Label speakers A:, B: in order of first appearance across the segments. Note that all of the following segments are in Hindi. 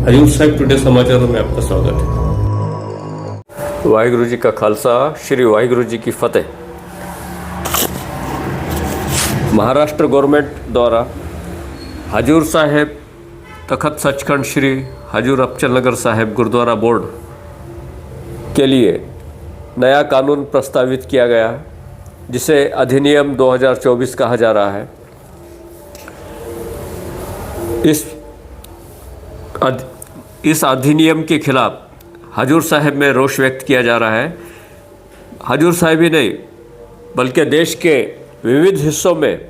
A: हजूर साहिब टुडे समाचारों में आपका स्वागत है। वाहिगुरु जी का खालसा, श्री वाहिगुरु जी की फतेह। महाराष्ट्र गवर्नमेंट द्वारा हजूर साहिब तखत सचखंड श्री हजूर अबचल नगर साहिब गुरुद्वारा बोर्ड के लिए नया कानून प्रस्तावित किया गया, जिसे अधिनियम 2024 कहा जा रहा है। इस अधिनियम के खिलाफ हजूर साहिब में रोष व्यक्त किया जा रहा है। हजूर साहिब ही नहीं बल्कि देश के विविध हिस्सों में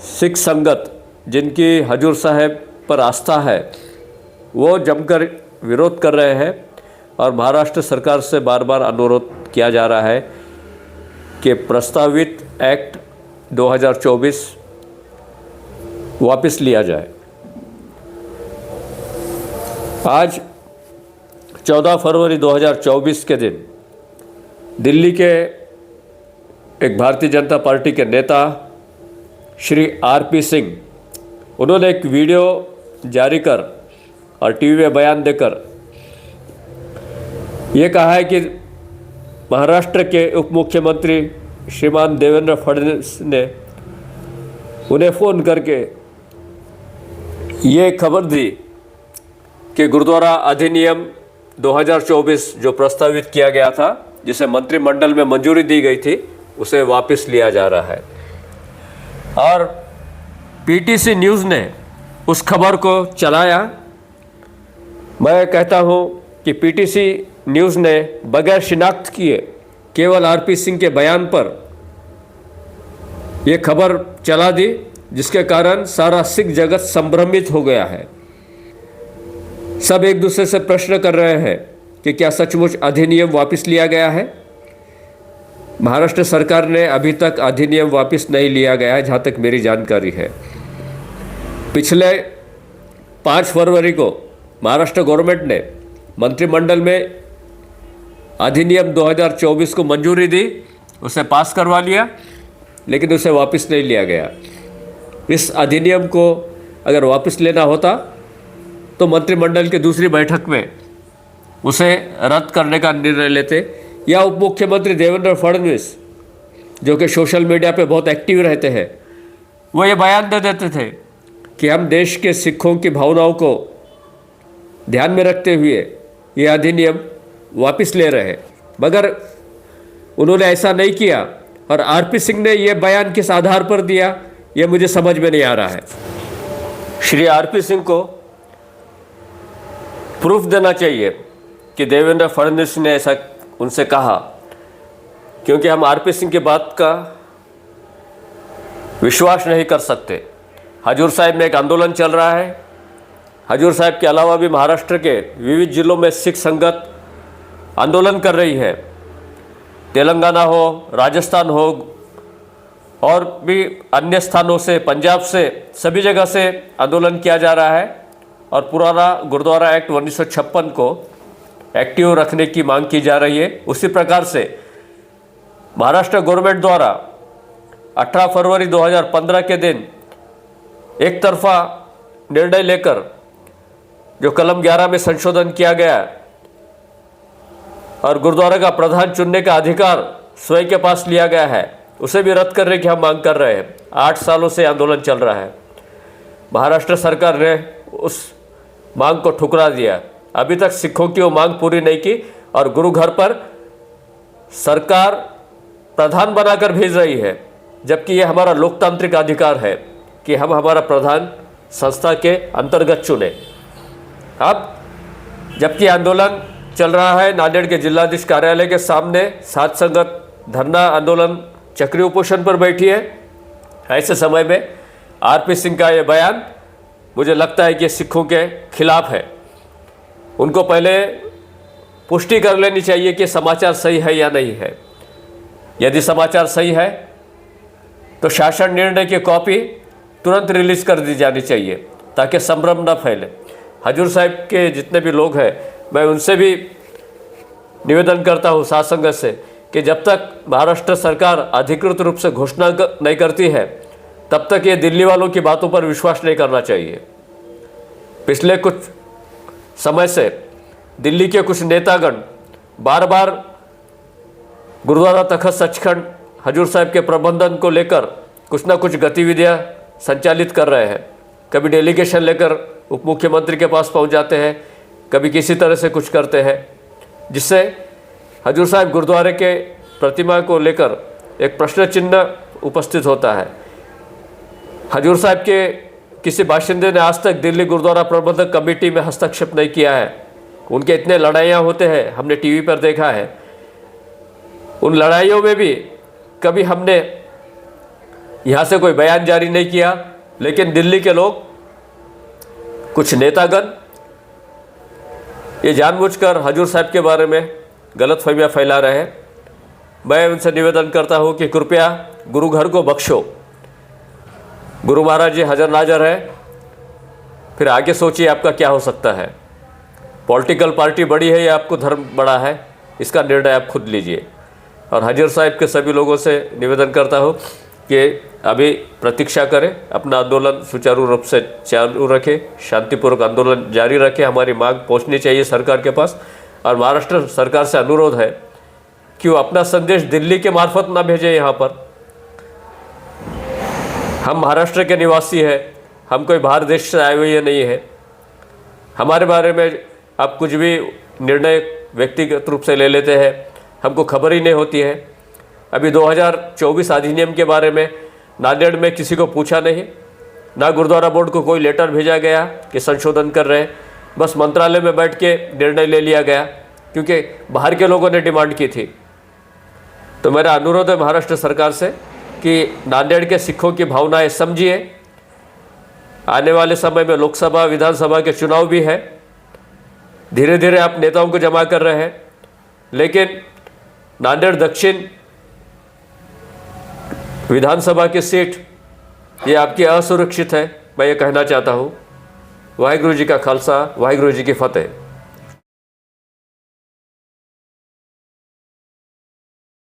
A: सिख संगत जिनकी हजूर साहिब पर आस्था है, वो जमकर विरोध कर रहे हैं और महाराष्ट्र सरकार से बार बार अनुरोध किया जा रहा है कि प्रस्तावित एक्ट 2024 वापस लिया जाए। आज 14 फरवरी 2024 के दिन दिल्ली के एक भारतीय जनता पार्टी के नेता श्री आरपी सिंह, उन्होंने एक वीडियो जारी कर और टीवी में बयान देकर ये कहा है कि महाराष्ट्र के उप मुख्यमंत्री श्रीमान देवेंद्र फडणवीस ने उन्हें फ़ोन करके ये खबर दी कि गुरुद्वारा अधिनियम 2024 जो प्रस्तावित किया गया था, जिसे मंत्रिमंडल में मंजूरी दी गई थी, उसे वापस लिया जा रहा है। और पीटीसी न्यूज़ ने उस खबर को चलाया। मैं कहता हूं कि पीटीसी न्यूज़ ने बगैर शिनाख्त किए केवल आरपी सिंह के बयान पर यह खबर चला दी, जिसके कारण सारा सिख जगत संभ्रमित हो गया है। सब एक दूसरे से प्रश्न कर रहे हैं कि क्या सचमुच अधिनियम वापस लिया गया है। महाराष्ट्र सरकार ने अभी तक अधिनियम वापस नहीं लिया गया है, जहाँ तक मेरी जानकारी है। पिछले 5 फरवरी को महाराष्ट्र गवर्नमेंट ने मंत्रिमंडल में अधिनियम 2024 को मंजूरी दी, उसे पास करवा लिया, लेकिन उसे वापस नहीं लिया गया। इस अधिनियम को अगर वापस लेना होता तो मंत्रिमंडल की दूसरी बैठक में उसे रद्द करने का निर्णय लेते, या उप मुख्यमंत्री देवेंद्र फडणवीस, जो कि सोशल मीडिया पे बहुत एक्टिव रहते हैं, वो ये बयान दे देते थे कि हम देश के सिखों की भावनाओं को ध्यान में रखते हुए ये अधिनियम वापस ले रहे हैं। मगर उन्होंने ऐसा नहीं किया और आरपी सिंह ने ये बयान किस आधार पर दिया, ये मुझे समझ में नहीं आ रहा है। श्री आरपी सिंह को प्रूफ देना चाहिए कि देवेंद्र फडणवीस ने ऐसा उनसे कहा, क्योंकि हम आरपी सिंह की बात का विश्वास नहीं कर सकते। हजूर साहिब में एक आंदोलन चल रहा है। हजूर साहिब के अलावा भी महाराष्ट्र के विविध जिलों में सिख संगत आंदोलन कर रही है। तेलंगाना हो, राजस्थान हो और भी अन्य स्थानों से, पंजाब से, सभी जगह से आंदोलन किया जा रहा है और पुराना गुरुद्वारा एक्ट 1956 को एक्टिव रखने की मांग की जा रही है। उसी प्रकार से महाराष्ट्र गवर्नमेंट द्वारा 18 फरवरी 2015 के दिन एक तरफा निर्णय लेकर जो कलम 11 में संशोधन किया गया और गुरुद्वारा का प्रधान चुनने का अधिकार स्वयं के पास लिया गया है, उसे भी रद्द करने की हम मांग कर रहे हैं। 8 सालों से आंदोलन चल रहा है। महाराष्ट्र सरकार ने उस मांग को ठुकरा दिया। अभी तक सिखों की वो मांग पूरी नहीं की और गुरु घर पर सरकार प्रधान बनाकर भेज रही है, जबकि ये हमारा लोकतांत्रिक अधिकार है कि हम हमारा प्रधान संस्था के अंतर्गत चुने। अब जबकि आंदोलन चल रहा है, नांदेड़ के जिलाधीश कार्यालय के सामने साथ संगत धरना आंदोलन चक्री उपोषण पर बैठी है। ऐसे समय में आरपी सिंह का ये बयान मुझे लगता है कि सिखों के खिलाफ है। उनको पहले पुष्टि कर लेनी चाहिए कि समाचार सही है या नहीं है। यदि समाचार सही है तो शासन निर्णय की कॉपी तुरंत रिलीज कर दी जानी चाहिए, ताकि संभ्रम न फैले। हजूर साहिब के जितने भी लोग हैं, मैं उनसे भी निवेदन करता हूँ साथ संगत से कि जब तक महाराष्ट्र सरकार अधिकृत रूप से घोषणा नहीं करती है, तब तक ये दिल्ली वालों की बातों पर विश्वास नहीं करना चाहिए। पिछले कुछ समय से दिल्ली के कुछ नेतागण बार बार गुरुद्वारा तख्त सचखंड हजूर साहिब के प्रबंधन को लेकर कुछ ना कुछ गतिविधियां संचालित कर रहे हैं। कभी डेलीगेशन लेकर उप मुख्यमंत्री के पास पहुंच जाते हैं, कभी किसी तरह से कुछ करते हैं, जिससे हजूर साहिब गुरुद्वारे के प्रतिमा को लेकर एक प्रश्न चिन्ह उपस्थित होता है। हजूर साहिब के किसी बाशिंदे ने आज तक दिल्ली गुरुद्वारा प्रबंधक कमेटी में हस्तक्षेप नहीं किया है। उनके इतने लड़ाइयाँ होते हैं, हमने टीवी पर देखा है। उन लड़ाइयों में भी कभी हमने यहाँ से कोई बयान जारी नहीं किया, लेकिन दिल्ली के लोग, कुछ नेतागण ये जानबूझकर हजूर साहिब के बारे में गलतफहमियाँ फैला रहे हैं। मैं उनसे निवेदन करता हूँ कि कृपया गुरु घर को बख्शो। गुरु महाराज जी हजर नाजर है, फिर आगे सोचिए आपका क्या हो सकता है। पॉलिटिकल पार्टी बड़ी है या आपको धर्म बड़ा है, इसका निर्णय आप खुद लीजिए। और हजूर साहिब के सभी लोगों से निवेदन करता हूँ कि अभी प्रतीक्षा करें, अपना आंदोलन सुचारू रूप से चालू रखें, शांतिपूर्वक आंदोलन जारी रखें। हमारी मांग पहुंचनी चाहिए सरकार के पास। और महाराष्ट्र सरकार से अनुरोध है कि वो अपना संदेश दिल्ली के मार्फत ना भेजे यहाँ पर। हम महाराष्ट्र के निवासी हैं, हम कोई बाहर देश से आए हुए नहीं है। हमारे बारे में आप कुछ भी निर्णय व्यक्तिगत रूप से ले लेते हैं, हमको खबर ही नहीं होती है। अभी 2024 अधिनियम के बारे में नांदेड़ में किसी को पूछा नहीं, ना गुरुद्वारा बोर्ड को कोई लेटर भेजा गया कि संशोधन कर रहे हैं। बस मंत्रालय में बैठ के निर्णय ले लिया गया, क्योंकि बाहर के लोगों ने डिमांड की थी। तो मेरा अनुरोध है महाराष्ट्र सरकार से कि नांदेड़ के सिखों की भावनाएं समझिए। आने वाले समय में लोकसभा विधानसभा के चुनाव भी है। धीरे धीरे आप नेताओं को जमा कर रहे हैं, लेकिन नांदेड़ दक्षिण विधानसभा की सीट ये आपकी असुरक्षित है। मैं ये कहना चाहता हूँ। वाहिगुरु जी का खालसा, वाहिगुरु जी की फतेह।